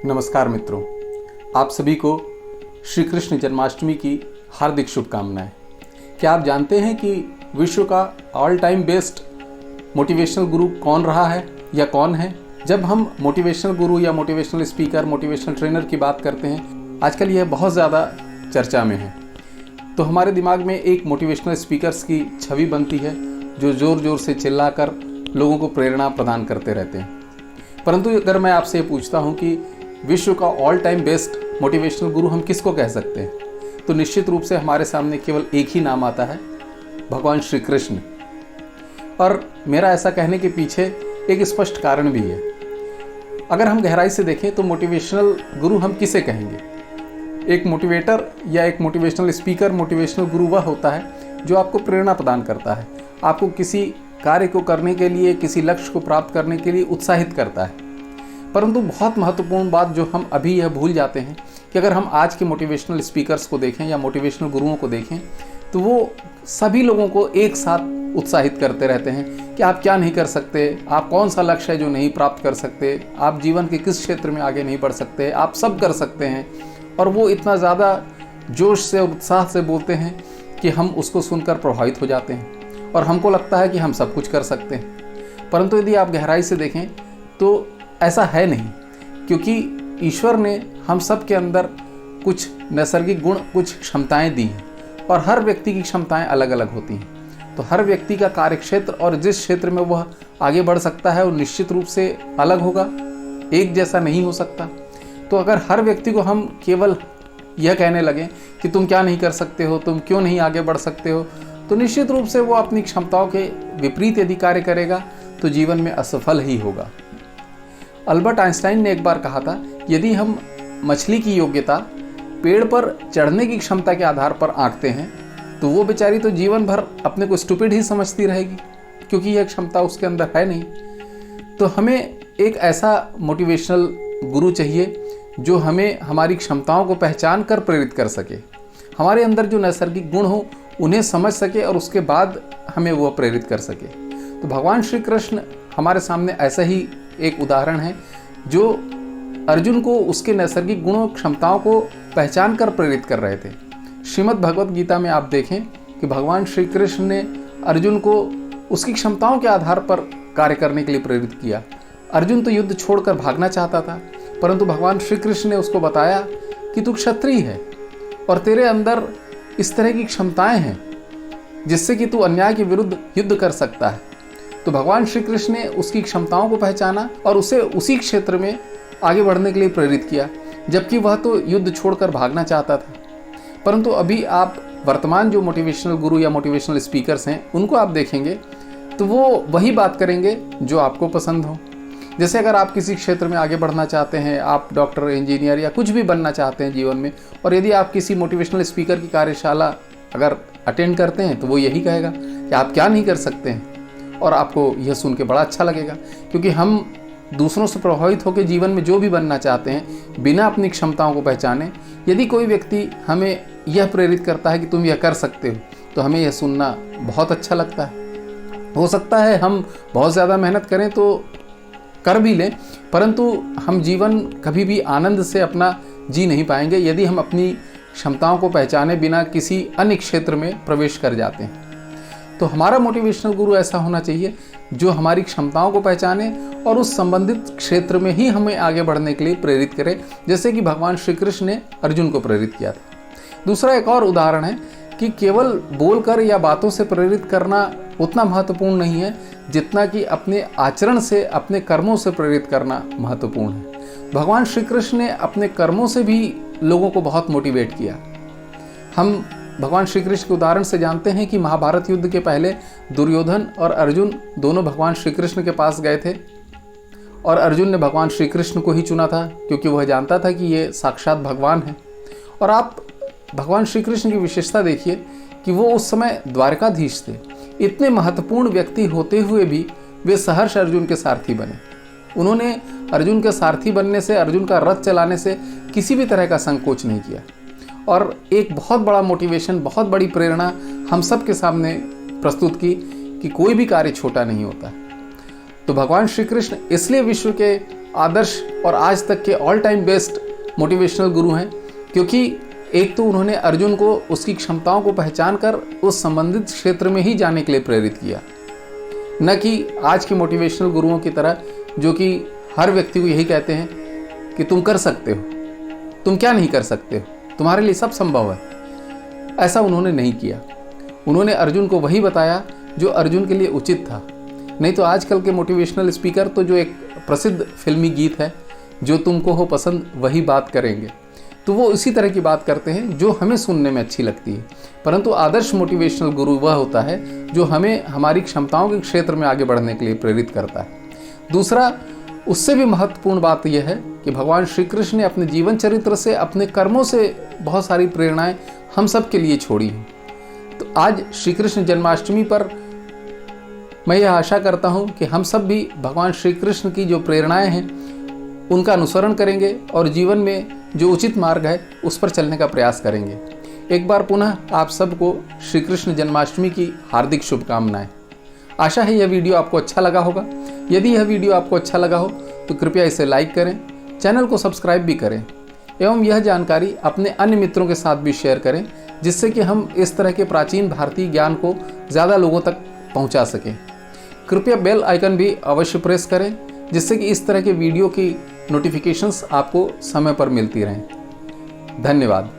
नमस्कार मित्रों, आप सभी को श्री कृष्ण जन्माष्टमी की हार्दिक शुभकामनाएं। क्या आप जानते हैं कि विश्व का ऑल टाइम बेस्ट मोटिवेशनल गुरु कौन रहा है या कौन है? जब हम मोटिवेशनल गुरु या मोटिवेशनल स्पीकर, मोटिवेशनल ट्रेनर की बात करते हैं, आजकल यह बहुत ज़्यादा चर्चा में है। तो हमारे दिमाग में एक मोटिवेशनल स्पीकर्स की छवि बनती है जो ज़ोर ज़ोर से चिल्लाकर लोगों को प्रेरणा प्रदान करते रहते हैं। परंतु अगर मैं आपसे ये पूछता हूँ कि विश्व का ऑल टाइम बेस्ट मोटिवेशनल गुरु हम किसको कह सकते हैं, तो निश्चित रूप से हमारे सामने केवल एक ही नाम आता है, भगवान श्री कृष्ण। और मेरा ऐसा कहने के पीछे एक स्पष्ट कारण भी है। अगर हम गहराई से देखें तो मोटिवेशनल गुरु हम किसे कहेंगे? एक मोटिवेटर या एक मोटिवेशनल स्पीकर, मोटिवेशनल गुरु वह होता है जो आपको प्रेरणा प्रदान करता है, आपको किसी कार्य को करने के लिए, किसी लक्ष्य को प्राप्त करने के लिए उत्साहित करता है। परंतु बहुत महत्वपूर्ण बात जो हम अभी यह भूल जाते हैं कि अगर हम आज के मोटिवेशनल स्पीकर्स को देखें या मोटिवेशनल गुरुओं को देखें तो वो सभी लोगों को एक साथ उत्साहित करते रहते हैं कि आप क्या नहीं कर सकते, आप कौन सा लक्ष्य है जो नहीं प्राप्त कर सकते, आप जीवन के किस क्षेत्र में आगे नहीं बढ़ सकते, आप सब कर सकते हैं। और वो इतना ज़्यादा जोश से और उत्साह से बोलते हैं कि हम उसको सुनकर प्रभावित हो जाते हैं और हमको लगता है कि हम सब कुछ कर सकते हैं। परंतु यदि आप गहराई से देखें तो ऐसा है नहीं, क्योंकि ईश्वर ने हम सब के अंदर कुछ नैसर्गिक गुण, कुछ क्षमताएं दी हैं और हर व्यक्ति की क्षमताएं अलग अलग होती हैं। तो हर व्यक्ति का कार्यक्षेत्र और जिस क्षेत्र में वह आगे बढ़ सकता है वो निश्चित रूप से अलग होगा, एक जैसा नहीं हो सकता। तो अगर हर व्यक्ति को हम केवल यह कहने लगें कि तुम क्या नहीं कर सकते हो, तुम क्यों नहीं आगे बढ़ सकते हो, तो निश्चित रूप से वो अपनी क्षमताओं के विपरीत यदि कार्य करेगा तो जीवन में असफल ही होगा। अल्बर्ट आइंस्टाइन ने एक बार कहा था, यदि हम मछली की योग्यता पेड़ पर चढ़ने की क्षमता के आधार पर आंकते हैं तो वो बेचारी तो जीवन भर अपने को स्टूपिड ही समझती रहेगी, क्योंकि यह क्षमता उसके अंदर है नहीं। तो हमें एक ऐसा मोटिवेशनल गुरु चाहिए जो हमें हमारी क्षमताओं को पहचान कर प्रेरित कर सके, हमारे अंदर जो नैसर्गिक गुण हो उन्हें समझ सके और उसके बाद हमें वो प्रेरित कर सके। तो भगवान श्री कृष्ण हमारे सामने ऐसा ही एक उदाहरण है जो अर्जुन को उसके नैसर्गिक गुणों, क्षमताओं को पहचान कर प्रेरित कर रहे थे। श्रीमद् भगवत गीता में आप देखें कि भगवान श्री कृष्ण ने अर्जुन को उसकी क्षमताओं के आधार पर कार्य करने के लिए प्रेरित किया। अर्जुन तो युद्ध छोड़कर भागना चाहता था, परंतु भगवान श्री कृष्ण ने उसको बताया कि तू क्षत्रिय है और तेरे अंदर इस तरह की क्षमताएं हैं जिससे कि तू अन्याय के विरुद्ध युद्ध कर सकता है। तो भगवान श्री कृष्ण ने उसकी क्षमताओं को पहचाना और उसे उसी क्षेत्र में आगे बढ़ने के लिए प्रेरित किया, जबकि वह तो युद्ध छोड़कर भागना चाहता था। परंतु अभी आप वर्तमान जो मोटिवेशनल गुरु या मोटिवेशनल स्पीकर्स हैं उनको आप देखेंगे तो वो वही बात करेंगे जो आपको पसंद हो। जैसे अगर आप किसी क्षेत्र में आगे बढ़ना चाहते हैं, आप डॉक्टर, इंजीनियर या कुछ भी बनना चाहते हैं जीवन में, और यदि आप किसी मोटिवेशनल स्पीकर की कार्यशाला अगर अटेंड करते हैं तो वो यही कहेगा कि आप क्या नहीं कर सकते हैं, और आपको यह सुन के बड़ा अच्छा लगेगा। क्योंकि हम दूसरों से प्रभावित होकर जीवन में जो भी बनना चाहते हैं बिना अपनी क्षमताओं को पहचाने, यदि कोई व्यक्ति हमें यह प्रेरित करता है कि तुम यह कर सकते हो, तो हमें यह सुनना बहुत अच्छा लगता है। हो सकता है हम बहुत ज़्यादा मेहनत करें तो कर भी लें, परंतु हम जीवन कभी भी आनंद से अपना जी नहीं पाएंगे यदि हम अपनी क्षमताओं को पहचाने बिना किसी अन्य क्षेत्र में प्रवेश कर जाते हैं। तो हमारा मोटिवेशनल गुरु ऐसा होना चाहिए जो हमारी क्षमताओं को पहचाने और उस संबंधित क्षेत्र में ही हमें आगे बढ़ने के लिए प्रेरित करे, जैसे कि भगवान श्री कृष्ण ने अर्जुन को प्रेरित किया था। दूसरा एक और उदाहरण है कि केवल बोलकर या बातों से प्रेरित करना उतना महत्वपूर्ण नहीं है जितना कि अपने आचरण से, अपने कर्मों से प्रेरित करना महत्वपूर्ण है। भगवान श्री कृष्ण ने अपने कर्मों से भी लोगों को बहुत मोटिवेट किया। हम भगवान श्री कृष्ण के उदाहरण से जानते हैं कि महाभारत युद्ध के पहले दुर्योधन और अर्जुन दोनों भगवान श्री कृष्ण के पास गए थे और अर्जुन ने भगवान श्री कृष्ण को ही चुना था क्योंकि वह जानता था कि ये साक्षात भगवान है। और आप भगवान श्री कृष्ण की विशेषता देखिए कि वो उस समय द्वारकाधीश थे। इतने महत्वपूर्ण व्यक्ति होते हुए भी वे सहर्ष अर्जुन के सारथी बने। उन्होंने अर्जुन के सारथी बनने से, अर्जुन का रथ चलाने से किसी भी तरह का संकोच नहीं किया और एक बहुत बड़ा मोटिवेशन, बहुत बड़ी प्रेरणा हम सब के सामने प्रस्तुत की कि कोई भी कार्य छोटा नहीं होता। तो भगवान श्री कृष्ण इसलिए विश्व के आदर्श और आज तक के ऑल टाइम बेस्ट मोटिवेशनल गुरु हैं, क्योंकि एक तो उन्होंने अर्जुन को उसकी क्षमताओं को पहचान कर उस संबंधित क्षेत्र में ही जाने के लिए प्रेरित किया, न कि आज के मोटिवेशनल गुरुओं की तरह जो कि हर व्यक्ति को यही कहते हैं कि तुम कर सकते हो, तुम क्या नहीं कर सकते हो, तुम्हारे लिए सब संभव है। ऐसा उन्होंने नहीं किया। उन्होंने अर्जुन को वही बताया जो अर्जुन के लिए उचित था। नहीं तो आजकल के मोटिवेशनल स्पीकर तो जो एक प्रसिद्ध फिल्मी गीत है, जो तुमको हो पसंद वही बात करेंगे, तो वो इसी तरह की बात करते हैं जो हमें सुनने में अच्छी लगती है। परंतु आदर्श मोटिवेशनल गुरु वह होता है जो हमें हमारी क्षमताओं के क्षेत्र में आगे बढ़ने के लिए प्रेरित करता है। दूसरा, उससे भी महत्वपूर्ण बात यह है कि भगवान श्री कृष्ण ने अपने जीवन चरित्र से, अपने कर्मों से बहुत सारी प्रेरणाएं हम सब के लिए छोड़ी हैं। तो आज श्री कृष्ण जन्माष्टमी पर मैं यह आशा करता हूं कि हम सब भी भगवान श्री कृष्ण की जो प्रेरणाएं हैं उनका अनुसरण करेंगे और जीवन में जो उचित मार्ग है उस पर चलने का प्रयास करेंगे। एक बार पुनः आप सबको श्री कृष्ण जन्माष्टमी की हार्दिक शुभकामनाएं। आशा है यह वीडियो आपको अच्छा लगा होगा। यदि यह वीडियो आपको अच्छा लगा हो तो कृपया इसे लाइक करें, चैनल को सब्सक्राइब भी करें एवं यह जानकारी अपने अन्य मित्रों के साथ भी शेयर करें, जिससे कि हम इस तरह के प्राचीन भारतीय ज्ञान को ज़्यादा लोगों तक पहुंचा सकें। कृपया बेल आइकन भी अवश्य प्रेस करें, जिससे कि इस तरह के वीडियो की नोटिफिकेशंस आपको समय पर मिलती रहें। धन्यवाद।